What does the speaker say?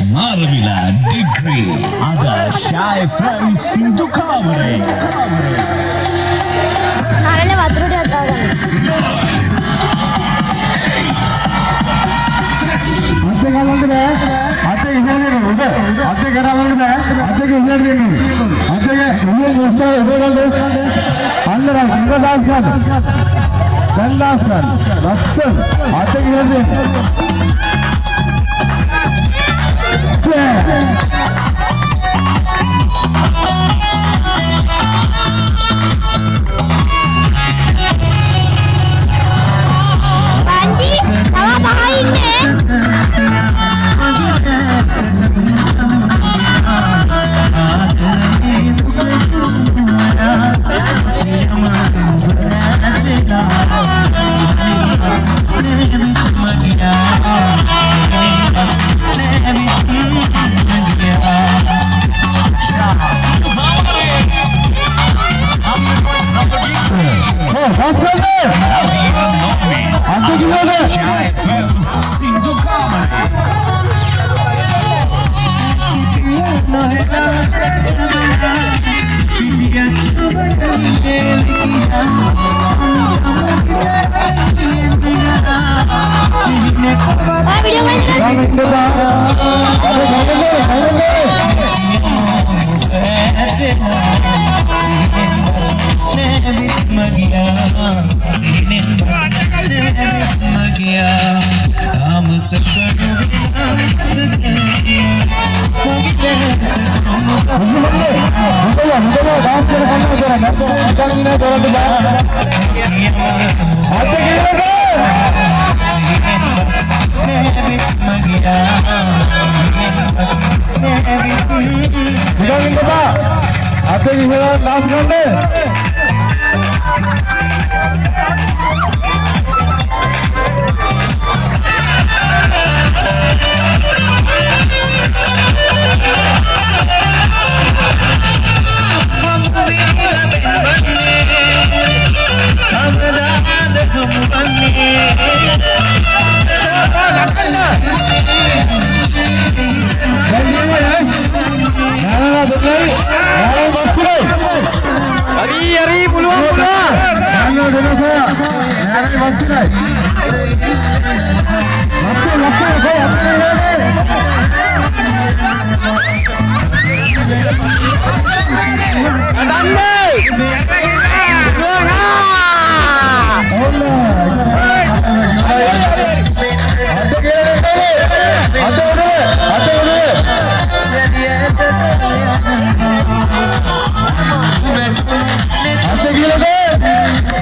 Marvila Degree Ada Shy from Sindhu Kamare Narale vathurudi attavagana Ache gallandre ache iselenu ude ache garallandre ache iselenu ache iye gosta udegalde andra Indradas Khan Chandas Khan Rastan ache iselenu Bandi sama bahain deh Sindhu Kamare video main Adande